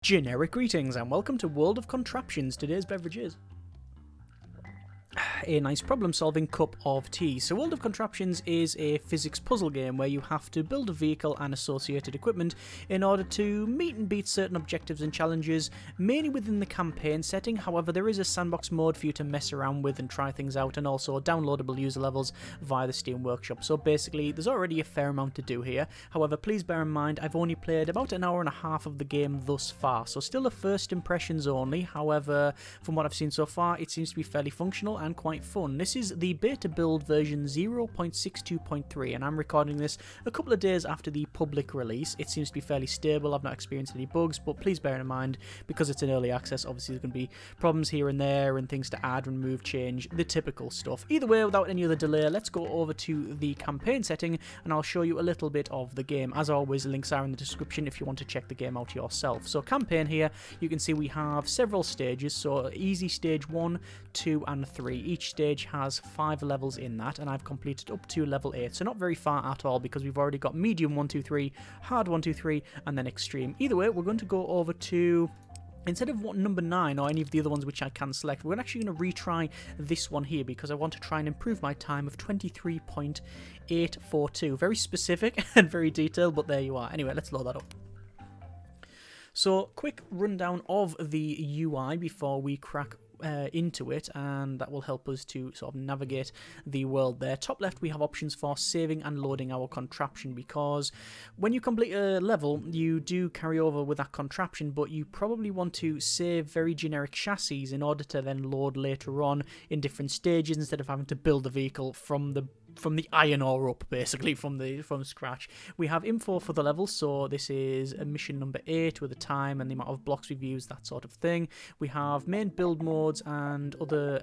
Generic greetings and welcome to World of Contraptions. Today's beverage is a nice problem-solving cup of tea. So World of Contraptions is a physics puzzle game where you have to build a vehicle and associated equipment in order to meet and beat certain objectives and challenges, mainly within the campaign setting. However, there is a sandbox mode for you to mess around with and try things out, and also downloadable user levels via the Steam Workshop. So basically, there's already a fair amount to do here. However, please bear in mind, I've only played about an hour and a half of the game thus far, so still the first impressions only. However, from what I've seen so far, it seems to be fairly functional and quite fun. This is the beta build version 0.62.3, and I'm recording this a couple of days after the public release. It seems to be fairly stable. I've not experienced any bugs, but please bear in mind, because it's in early access, obviously there's going to be problems here and there and things to add, remove, change, the typical stuff. Either way, without any other delay, let's go over to the campaign setting and I'll show you a little bit of the game. As always, links are in the description if you want to check the game out yourself. So campaign here, you can see we have several stages, so easy stage 1, 2 and 3. Each stage has 5 levels in that, and I've completed up to level 8, so not very far at all, because we've already got medium 1, 2, 3, hard 1, 2, 3, and then extreme. Either way, we're going to go over to, instead of number 9 or any of the other ones which I can select, we're actually going to retry this one here because I want to try and improve my time of 23.842. Very specific and very detailed, but there you are. Anyway, let's load that up. So, quick rundown of the UI before we crack into it, and that will help us to sort of navigate the world there. Top left, we have options for saving and loading our contraption, because when you complete a level, you do carry over with that contraption, but you probably want to save very generic chassis in order to then load later on in different stages, instead of having to build the vehicle from the iron ore up, basically from scratch. We have info for the level, so this is mission number 8 with the time and the amount of blocks we've used, that sort of thing. We have main build modes and other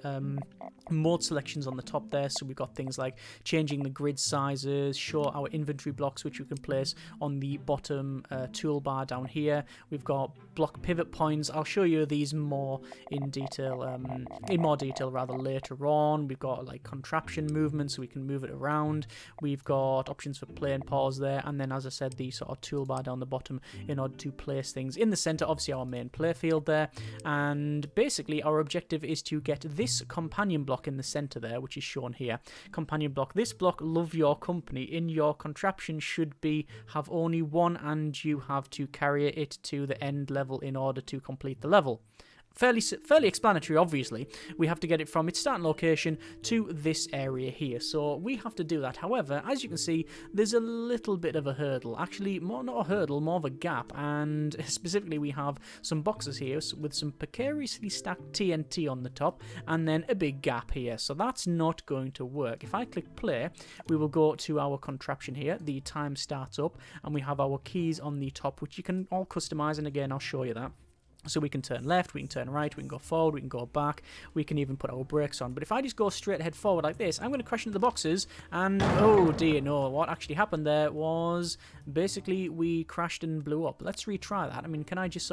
mode selections on the top there, so we've got things like changing the grid sizes, show our inventory blocks, which we can place on the bottom toolbar down here. We've got block pivot points. I'll show you these more in detail, later on. We've got like contraption movement, so we can move it around. We've got options for play and pause there, and then, as I said, the sort of toolbar down the bottom in order to place things in the center. Obviously our main play field there, and basically our objective is to get this companion block in the center there, which is shown here. Companion block. This block, love your company, in your contraption should have only one, and you have to carry it to the end level in order to complete the level. Fairly explanatory, obviously. We have to get it from its starting location to this area here, so we have to do that. However, as you can see, there's a little bit of a hurdle. Actually, not a hurdle, more of a gap, and specifically we have some boxes here with some precariously stacked TNT on the top, and then a big gap here, so that's not going to work. If I click play, we will go to our contraption here. The time starts up, and we have our keys on the top, which you can all customize, and again, I'll show you that. So we can turn left, we can turn right, we can go forward, we can go back, we can even put our brakes on. But if I just go straight ahead forward like this, I'm going to crash into the boxes, and oh dear no, what actually happened there was basically we crashed and blew up. Let's retry that. I mean, can I just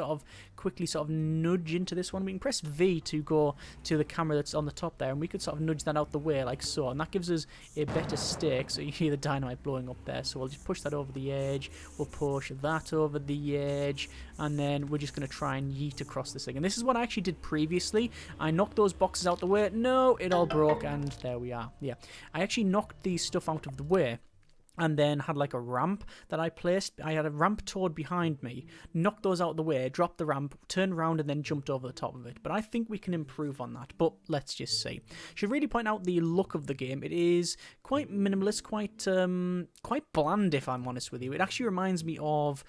quickly nudge into this one? We can press V to go to the camera that's on the top there, and we could sort of nudge that out the way like so, and that gives us a better stake, so you hear the dynamite blowing up there. So we'll just push that over the edge, we'll push that over the edge, and then we're just going to try and yeet across this thing. And this is what I actually did previously. I knocked those boxes out the way. No, it all broke, and there we are. Yeah, I actually knocked these stuff out of the way, and then had like a ramp that I placed. I had a ramp towed behind me, knocked those out of the way, dropped the ramp, turned around, and then jumped over the top of it. But I think we can improve on that, but let's just see. Should really point out the look of the game. It is quite minimalist, quite bland, if I'm honest with you. It actually reminds me of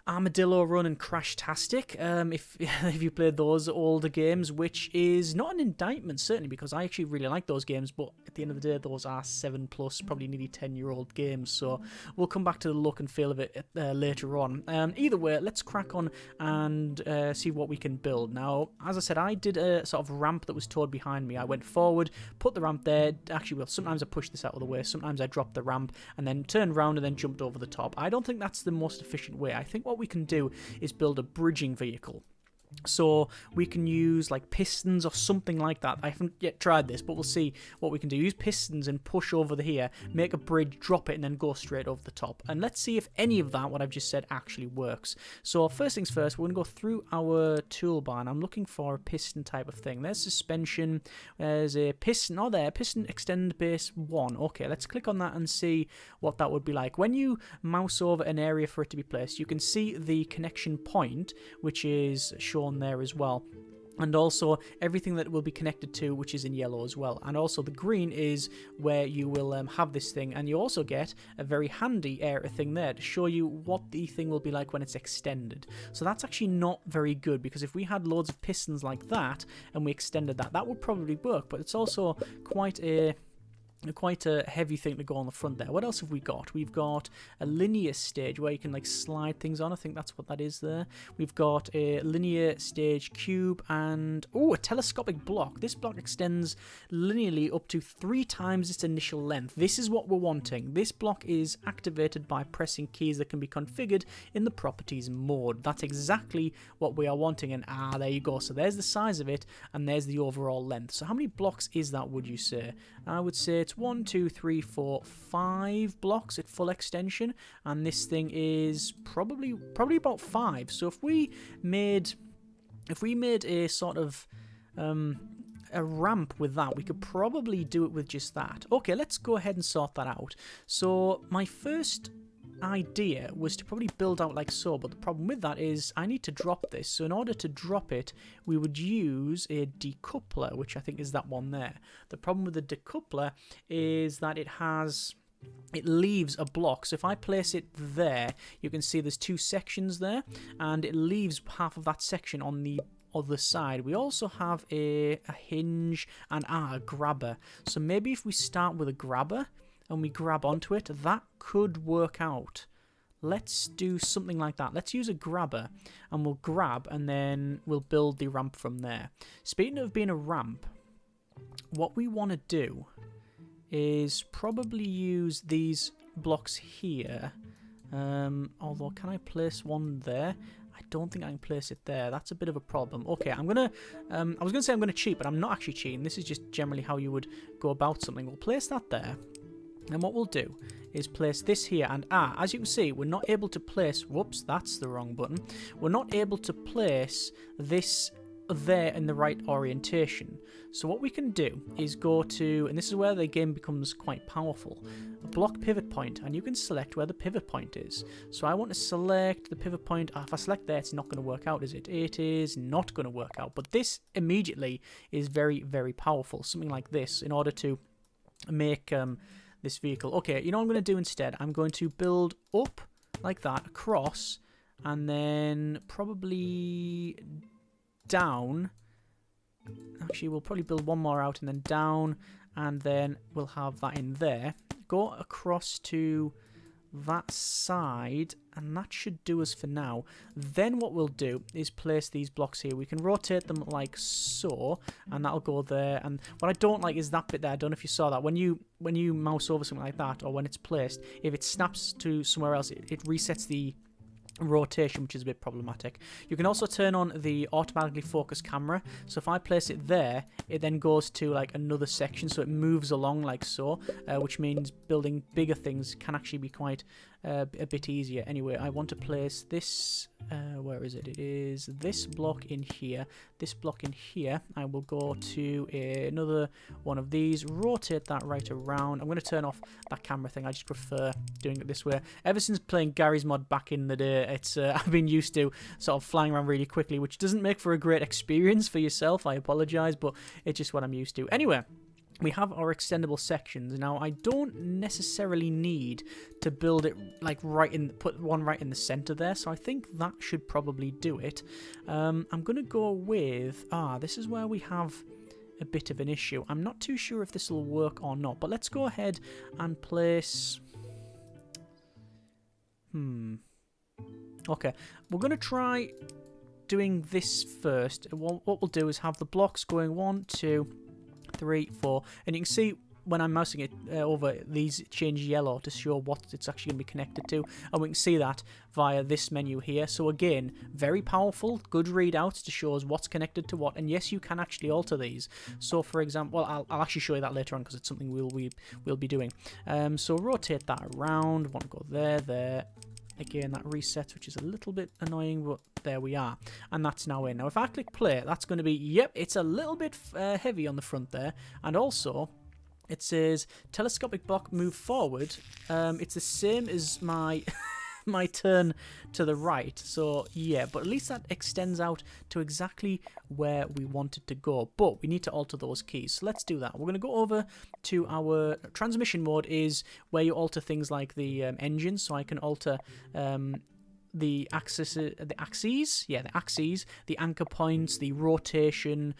Armadillo Run and Crashtastic, if you played those older games, which is not an indictment, certainly, because I actually really like those games, but at the end of the day, those are 7+, probably nearly 10-year-old games, so we'll come back to the look and feel of it later on. Either way, let's crack on and see what we can build. Now, as I said, I did a sort of ramp that was towed behind me. I went forward, put the ramp there. Actually, well, sometimes I pushed this out of the way, sometimes I dropped the ramp, and then turned around and then jumped over the top. I don't think that's the most efficient way. I think what we can do is build a bridging vehicle. So we can use like pistons or something like that. I haven't yet tried this, but we'll see what we can do. Use pistons and push over here, make a bridge, drop it, and then go straight over the top. And let's see if any of that, what I've just said, actually works. So first things first, we're going to go through our toolbar, and I'm looking for a piston type of thing. There's suspension, there's a piston, oh there, piston extend base 1. Okay, let's click on that and see what that would be like. When you mouse over an area for it to be placed, you can see the connection point, which is shown there as well, and also everything that will be connected to, which is in yellow as well. And also the green is where you will have this thing, and you also get a very handy thing there to show you what the thing will be like when it's extended. So that's actually not very good, because if we had loads of pistons like that and we extended that, that would probably work, but it's also quite a heavy thing to go on the front there. What else have we got? We've got a linear stage where you can like slide things on. I think that's what that is there. We've got a linear stage cube and a telescopic block. This block extends linearly up to 3 times its initial length. This is what we're wanting. This block is activated by pressing keys that can be configured in the properties mode. That's exactly what we are wanting, and there you go. So there's the size of it, and there's the overall length. So how many blocks is that, would you say? I would say it's 1, 2, 3, 4, 5 blocks at full extension, and this thing is probably about 5. So if we made a sort of a ramp with that, we could probably do it with just that. Okay, let's go ahead and sort that out. So my first idea was to probably build out like so, but the problem with that is I need to drop this. So in order to drop it, we would use a decoupler, which I think is that one there. The problem with the decoupler is that it leaves a block. So if I place it there, you can see there's 2 sections there, and it leaves half of that section on the other side. We also have a hinge and a grabber. So maybe if we start with a grabber and we grab onto it, that could work out. Let's do something like that. Let's use a grabber, and we'll grab, and then we'll build the ramp from there. Speaking of being a ramp, what we want to do is probably use these blocks here. Although, can I place one there? I don't think I can place it there. That's a bit of a problem. Okay, I was gonna say I'm gonna cheat, but I'm not actually cheating. This is just generally how you would go about something. We'll place that there. And what we'll do is place this here, and as you can see, we're not able to place, whoops, that's the wrong button. We're not able to place this there in the right orientation. So what we can do is go to, and this is where the game becomes quite powerful, a block pivot point, and you can select where the pivot point is. So I want to select the pivot point. If I select there, it's not going to work out, is it? It is not going to work out, but this immediately is very, very powerful. Something like this in order to make this vehicle. Okay, you know what I'm going to do instead? I'm going to build up like that, across, and then probably down. Actually, we'll probably build one more out and then down, and then we'll have that in there. Go across to that side, and that should do us for now. Then what we'll do is place these blocks here. We can rotate them like so, and that'll go there. And what I don't like is that bit there. I don't know if you saw that. When you mouse over something like that, or when it's placed, if it snaps to somewhere else, it resets the rotation, which is a bit problematic. You can also turn on the automatically focus camera. So if I place it there, it then goes to like another section, so it moves along like so, which means building bigger things can actually be quite a bit easier. Anyway, I want to place this, where is it? It is this block in here, this block in here. I will go to another one of these, rotate that right around. I'm going to turn off that camera thing. I just prefer doing it this way. Ever since playing Gary's mod back in the day, it's I've been used to sort of flying around really quickly, which doesn't make for a great experience for yourself. I apologize, but it's just what I'm used to. Anyway, we have our extendable sections. Now, I don't necessarily need to build it like put one right in the center there, so I think that should probably do it. I'm going to go with, this is where we have a bit of an issue. I'm not too sure if this will work or not, but let's go ahead and place, okay, we're going to try doing this first. What we'll do is have the blocks going 1, 2, 3, 4, and you can see when I'm mousing it over, these change yellow to show what it's actually going to be connected to, and we can see that via this menu here. So again, very powerful, good readouts to show us what's connected to what, and yes, you can actually alter these. So for example, well, I'll actually show you that later on because it's something we'll be doing. So rotate that around, want to go there. Again, that resets, which is a little bit annoying, but there we are. And that's now in. Now, if I click play, that's going to be, yep, it's a little bit heavy on the front there. And also, it says telescopic block move forward. It's the same as my my turn to the right. So, yeah, but at least that extends out to exactly where we want it to go. But we need to alter those keys. So let's do that. We're going to go over to our transmission mode is where you alter things like the engine. So I can alter the axes, the anchor points, the rotation,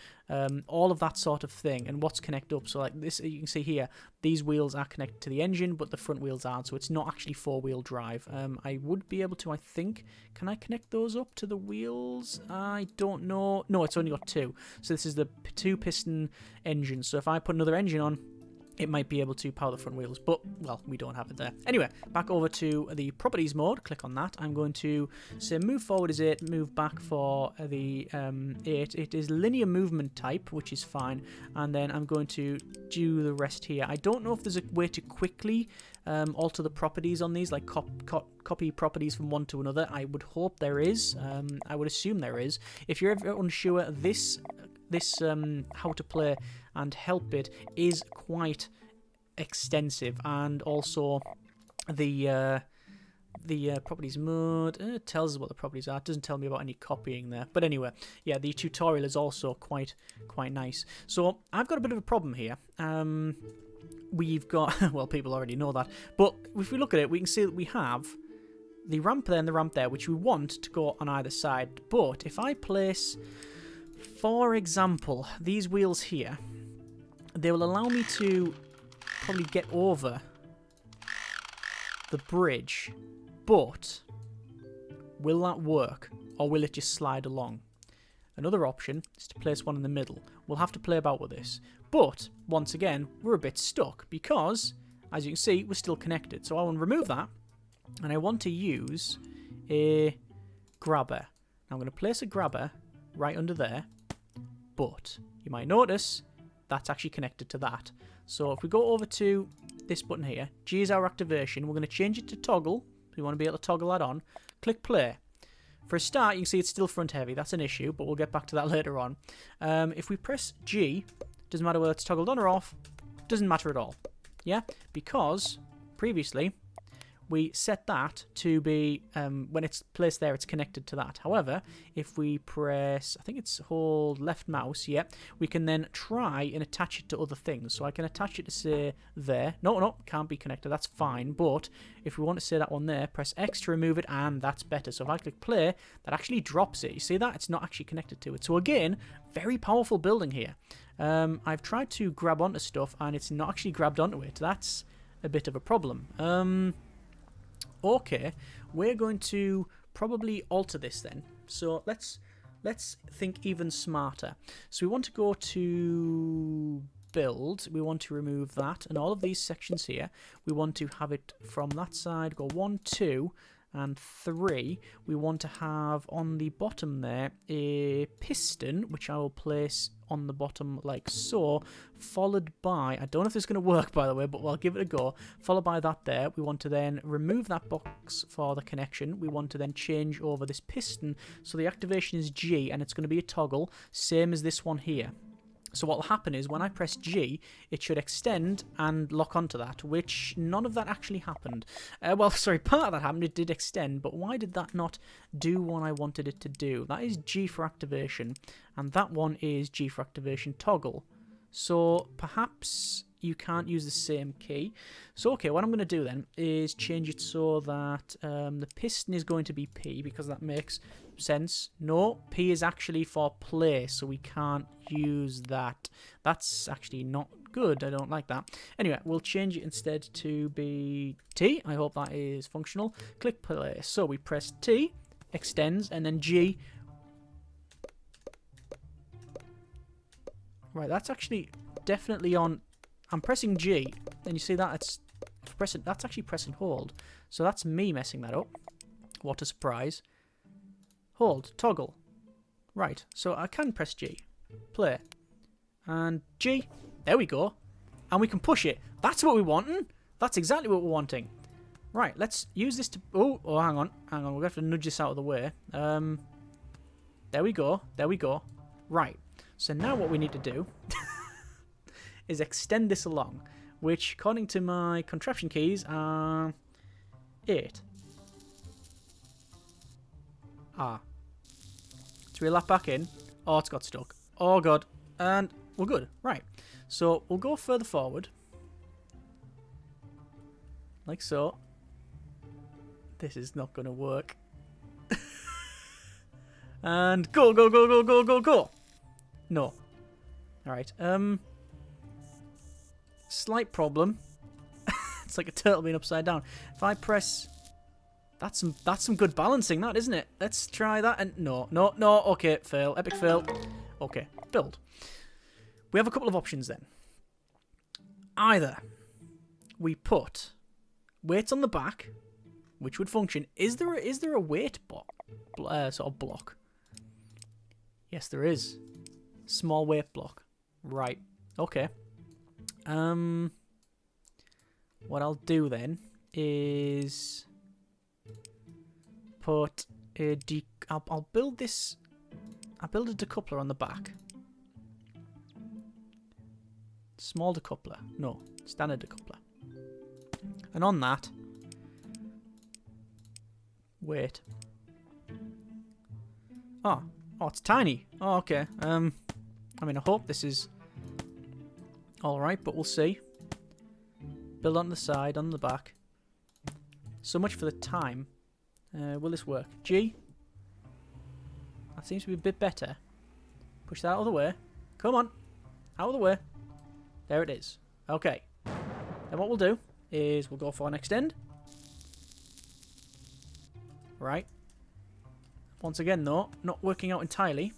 all of that sort of thing, and what's connected up. So like this, you can see here, these wheels are connected to the engine, but the front wheels aren't, so it's not actually four-wheel drive. I would be able to, I think, can I connect those up to the wheels? I don't know. No, it's only got two. So this is the two-piston engine. So if I put another engine on, it might be able to power the front wheels, but, well, we don't have it there. Anyway, back over to the properties mode. Click on that. I'm going to say move forward is 8, move back for the 8. It is linear movement type, which is fine. And then I'm going to do the rest here. I don't know if there's a way to quickly alter the properties on these, like copy properties from one to another. I would hope there is. I would assume there is. If you're ever unsure, this how to play and help it is quite extensive, and also the properties mode tells us what the properties are. It doesn't tell me about any copying there, but anyway, yeah, the tutorial is also quite nice. So I've got a bit of a problem here. We've got well, people already know that, but if we look at it, we can see that we have the ramp there and the ramp there, which we want to go on either side. But if I place, for example, these wheels here, they will allow me to probably get over the bridge, but will that work, or will it just slide along? Another option is to place one in the middle. We'll have to play about with this, but once again, we're a bit stuck because, as you can see, we're still connected. So I want to remove that, and I want to use a grabber. Now I'm going to place a grabber right under there, but you might notice that's actually connected to that. So if we go over to this button here, G is our activation. We're going to change it to toggle. We want to be able to toggle that on. Click play. For a start, you can see it's still front heavy. That's an issue, but we'll get back to that later on. If we press G, doesn't matter whether it's toggled on or off, doesn't matter at all. Yeah, because previously we set that to be, when it's placed there, it's connected to that. However, if we press, I think it's hold left mouse, yeah, we can then try and attach it to other things. So I can attach it to, say, there. No, can't be connected. That's fine. But if we want to say that one there, press X to remove it, and that's better. So if I click play, that actually drops it. You see that? It's not actually connected to it. So again, very powerful building here. I've tried to grab onto stuff, and it's not actually grabbed onto it. That's a bit of a problem. Okay, we're going to probably alter this then. So let's think even smarter. So we want to go to build. We want to remove that, and all of these sections here, we want to have it from that side. Go 1, 2, and 3. We want to have on the bottom there a piston, which I will place on the bottom like so, followed by, I don't know if this is going to work, by the way, but we'll give it a go. Followed by that there, we want to then remove that box for the connection. We want to then change over this piston, so the activation is G, and it's going to be a toggle, same as this one here. So what will happen is when I press G, it should extend and lock onto that, which none of that actually happened. Well, sorry, part of that happened, it did extend, but why did that not do what I wanted it to do? That is G for activation, and that one is G for activation toggle. So perhaps you can't use the same key. So okay, what I'm going to do then is change it so that the piston is going to be P, because that makes sense. No, P is actually for play, so we can't use that. That's actually not good. I don't like that. Anyway, we'll change it instead to be T. I hope that is functional. Click play. So we press T, extends, and then G. Right, that's actually definitely on I'm pressing G, and you see that it's pressing. That's actually pressing hold. So that's me messing that up. What a surprise. Hold, toggle. Right, so I can press G. Play. And G. There we go. And we can push it. That's what we're wanting. That's exactly what we're wanting. Right, let's use this to... Oh, hang on. Hang on, we're going to have to nudge this out of the way. There we go. There we go. Right. So now what we need to do is extend this along, which, according to my contraption keys, are 8. Ah. Let's reel that back in. Oh, it's got stuck. Oh, God. And we're good. Right. So we'll go further forward. Like so. This is not going to work. And go, go, go, go, go, go, go. No. Alright. Slight problem. It's like a turtle being upside down. If I press... That's some good balancing, that, isn't it? Let's try that. And no, no, no. Okay, fail. Epic fail. Okay, build. We have a couple of options then. Either we put weights on the back, which would function. Is there a weight sort of block? Yes, there is. Small weight block. Right. Okay. What I'll do then is put a I'll build this. I'll build a decoupler on the back. Small decoupler. No, standard decoupler. And on that, wait. Oh, it's tiny. Oh, okay. I mean, I hope this is all right, but we'll see. Build on the side, on the back. So much for the time. Will this work? G. That seems to be a bit better. Push that out of the way. Come on. Out of the way. There it is. Okay. Then what we'll do is we'll go for an extend. Right. Once again, though, not working out entirely.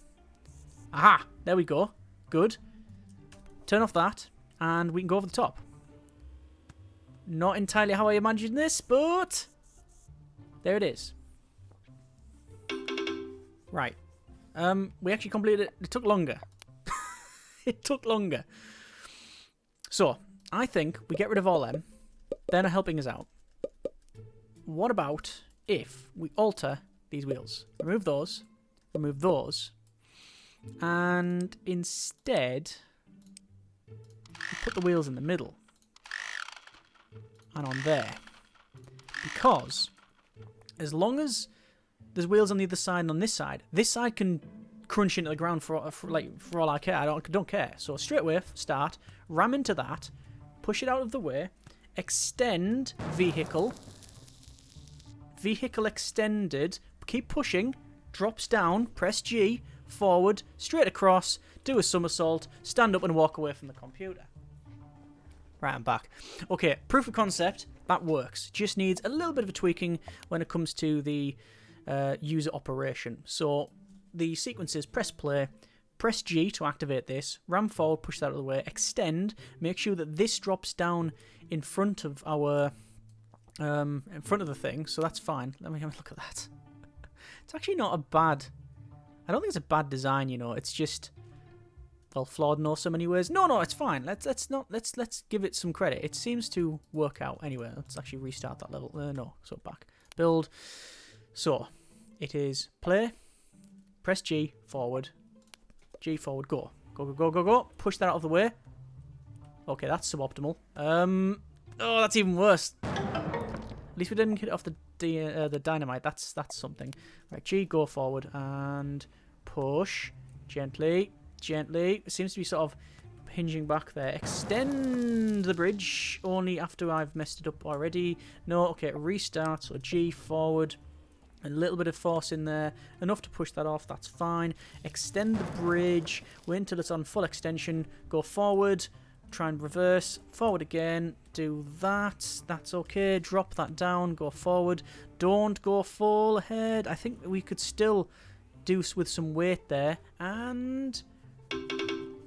Aha! There we go. Good. Turn off that, and we can go over the top. Not entirely how I imagined this, but there it is. Right. We actually completed it. It took longer. It took longer. So, I think we get rid of all them. They're not helping us out. What about if we alter these wheels? Remove those, and instead we put the wheels in the middle and on there. Because as long as there's wheels on the other side and on this side can crunch into the ground for all I care. I don't care. So straight away, start, ram into that, push it out of the way, extend vehicle extended, keep pushing, drops down, press G, forward, straight across, do a somersault, stand up and walk away from the computer. Right, I'm back. Okay, proof of concept, that works. Just needs a little bit of a tweaking when it comes to the user operation. So the sequence is press play, press G to activate this, ram forward, push that out of the way, extend, make sure that this drops down in front of our in front of the thing, so that's fine. Let me have a look at that. It's actually not a bad... I don't think it's a bad design, you know. It's just, well, flawed in so many ways. No, it's fine. Let's give it some credit. It seems to work out. Anyway, let's actually restart that level. No, so back. Build. So it is play, press G, forward, go. Go. Push that out of the way. Okay, that's suboptimal. Oh, that's even worse. At least we didn't hit it off the dynamite. That's something. Right, G, go forward and push gently. It seems to be sort of hinging back there. Extend the bridge only after I've messed it up already. No, okay, restart. So G forward. A little bit of force in there. Enough to push that off. That's fine. Extend the bridge. Wait until it's on full extension. Go forward. Try and reverse. Forward again. Do that. That's okay. Drop that down. Go forward. Don't go full ahead. I think we could still do with some weight there. And...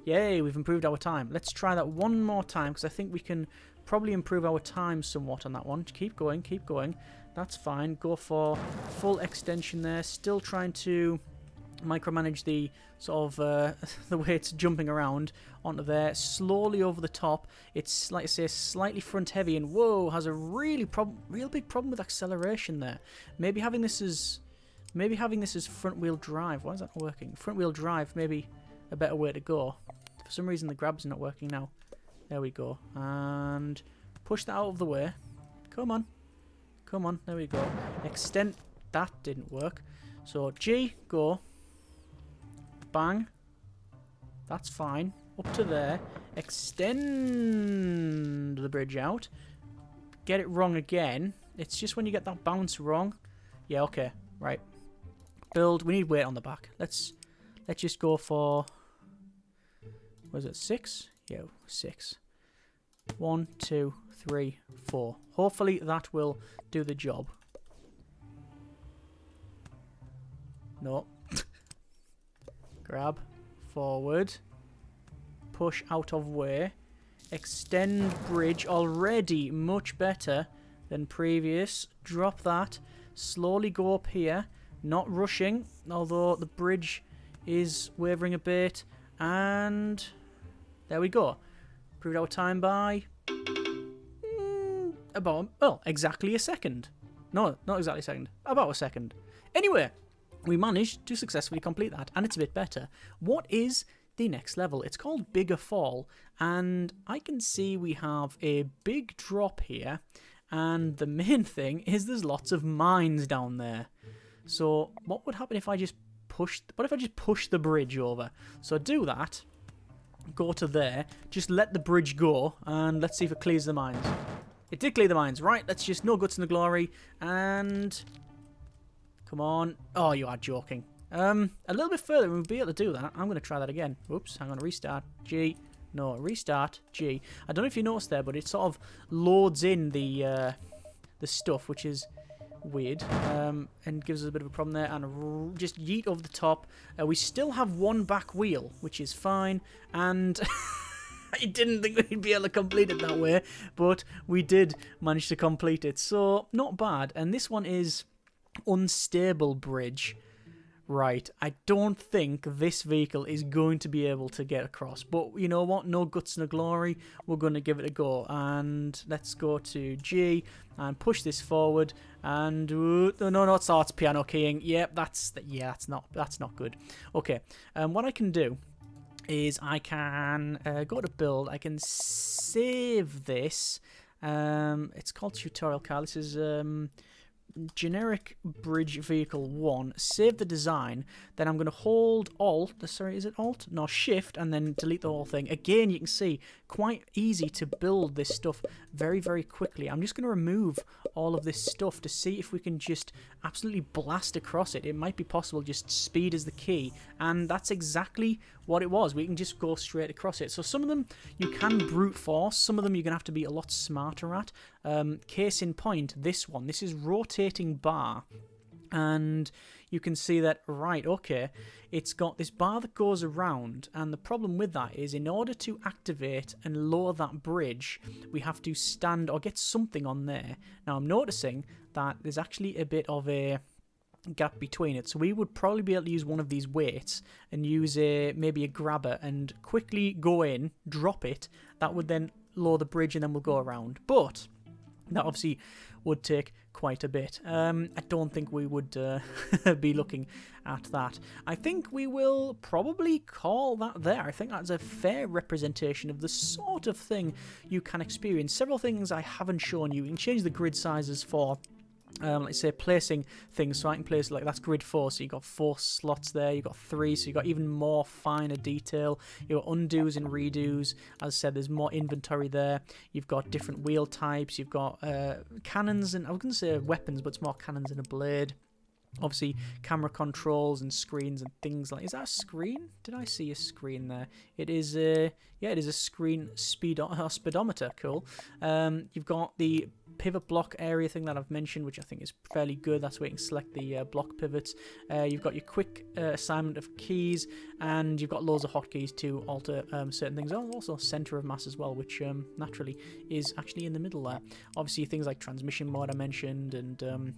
Yay, we've improved our time. Let's try that one more time, because I think we can probably improve our time somewhat on that one. Keep going, keep going. That's fine. Go for full extension there. Still trying to micromanage the sort of the way it's jumping around onto there. Slowly over the top. It's, like I say, slightly front heavy, and whoa, has a real big problem with acceleration there. Maybe having this as front wheel drive. Why is that not working? Front wheel drive, maybe a better way to go. For some reason the grab's not working now. There we go. And push that out of the way. Come on. Come on. There we go. Extend. That didn't work. So G, go. Bang. That's fine. Up to there. Extend the bridge out. Get it wrong again. It's just when you get that bounce wrong. Yeah, okay. Right. Build. We need weight on the back. Let's just go for... Was it 6? Yeah, 6. 1, 2, 3, 4. Hopefully that will do the job. No. Grab. Forward. Push out of way. Extend bridge. Already much better than previous. Drop that. Slowly go up here. Not rushing, although the bridge is wavering a bit. And there we go. Improved our time by about, well, exactly a second. No, not exactly a second. About a second. Anyway, we managed to successfully complete that, and it's a bit better. What is the next level? It's called Bigger Fall, and I can see we have a big drop here, and the main thing is there's lots of mines down there. So what would happen if I just push the bridge over? So do that. Go to there. Just let the bridge go, and let's see if it clears the mines. It did clear the mines. Right, let's just no guts in the glory, and come on. Oh, you are joking. A little bit further, we'll be able to do that. I'm going to try that again. Oops, hang on. Restart. G. No, restart. G. I don't know if you noticed there, but it sort of loads in the stuff, which is weird, and gives us a bit of a problem there, and just yeet over the top. We still have one back wheel, which is fine, and I didn't think we'd be able to complete it that way, but we did manage to complete it, so not bad. And this one is unstable bridge. Right, I don't think this vehicle is going to be able to get across. But you know what? No guts, no glory. We're going to give it a go. And let's go to G and push this forward. And no, it starts piano keying. Yep, that's not good. Okay, what I can do is I can go to build. I can save this. It's called tutorial car. This is generic bridge vehicle 1. Save the design, then I'm going to hold Alt, sorry, is it Alt? No, Shift, and then delete the whole thing. Again, you can see quite easy to build this stuff very, very quickly. I'm just going to remove all of this stuff to see if we can just absolutely blast across it. It might be possible. Just speed is the key, and that's exactly what it was. We can just go straight across it. So some of them you can brute force, some of them you're going to have to be a lot smarter at. Case in point, this one. This is rotating bar, and you can see that, right, okay, it's got this bar that goes around, and the problem with that is in order to activate and lower that bridge, we have to stand or get something on there. Now I'm noticing that there's actually a bit of a gap between it, so we would probably be able to use one of these weights and use maybe a grabber and quickly go in, drop it. That would then lower the bridge, and then we'll go around. But that obviously would take quite a bit. I don't think we would be looking at that. I think we will probably call that there. I think that's a fair representation of the sort of thing you can experience. Several things I haven't shown you. You can change the grid sizes for let's say placing things, so I can place, like, that's grid 4, so you've got 4 slots there, you've got 3, so you've got even more finer detail. You've got undos and redos. As I said, there's more inventory there. You've got different wheel types, you've got cannons, and I was going to say weapons, but it's more cannons and a blade. Obviously, camera controls and screens and things like... Is that a screen? Did I see a screen there? It is a... Yeah, it is a screen speedometer. Cool. You've got the pivot block area thing that I've mentioned, which I think is fairly good. That's where you can select the block pivots. You've got your quick assignment of keys, and you've got loads of hotkeys to alter certain things. Oh, also center of mass as well, which naturally is actually in the middle there. Obviously, things like transmission mode I mentioned, and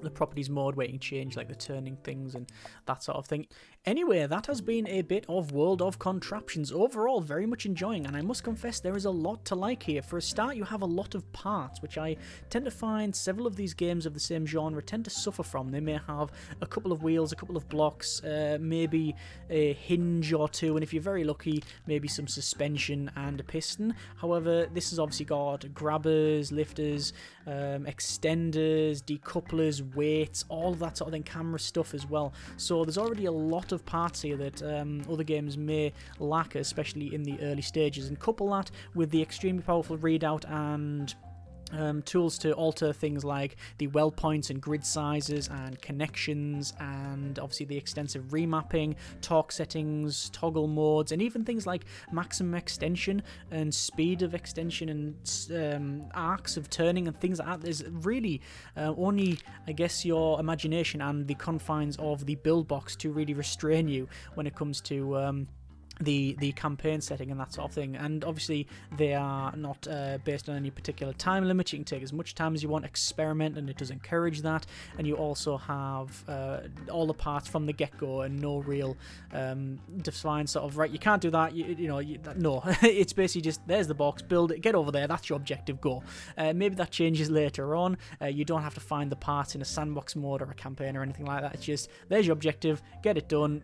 the properties mode where you can change like the turning things and that sort of thing. Anyway, that has been a bit of World of Contraptions. Overall, very much enjoying, and I must confess there is a lot to like here. For a start, you have a lot of parts, which I tend to find several of these games of the same genre tend to suffer from. They may have a couple of wheels, a couple of blocks, maybe a hinge or two, and if you're very lucky, maybe some suspension and a piston. However, this has obviously got grabbers, lifters, extenders, decouplers, weights, all of that sort of thing, camera stuff as well. So there's already a lot of parts here that other games may lack, especially in the early stages, and couple that with the extremely powerful readout and tools to alter things like the well points and grid sizes and connections, and obviously the extensive remapping, torque settings, toggle modes, and even things like maximum extension and speed of extension and arcs of turning and things like that. There's really only, I guess, your imagination and the confines of the build box to really restrain you when it comes to the campaign setting and that sort of thing. And obviously they are not based on any particular time limit. You can take as much time as you want, experiment, and it does encourage that. And you also have all the parts from the get-go and no real defined sort of, right, you can't do that, no. It's basically just, there's the box, build it, get over there, that's your objective, go. Maybe that changes later on. You don't have to find the parts in a sandbox mode or a campaign or anything like that. It's just, there's your objective, get it done,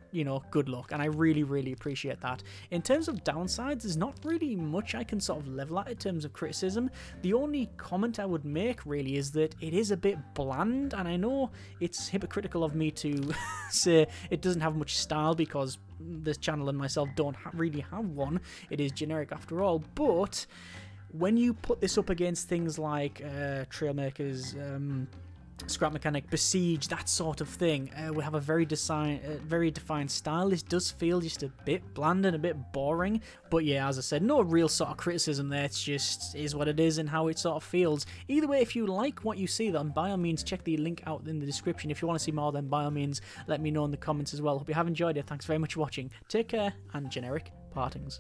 good luck. And I really, really appreciate that. In terms of downsides, there's not really much I can sort of level at in terms of criticism. The only comment I would make really is that it is a bit bland, and I know it's hypocritical of me to say it doesn't have much style, because this channel and myself don't really have one. It is generic after all, but when you put this up against things like Trailmakers, Scrap Mechanic, Besiege, that sort of thing, we have a very defined style. This does feel just a bit bland and a bit boring, but yeah, as I said, no real sort of criticism there. It's just is what it is and how it sort of feels. Either way, if you like what you see, then by all means check the link out in the description. If you want to see more, then by all means let me know in the comments as well. Hope you have enjoyed it. Thanks very much for watching. Take care, and generic partings.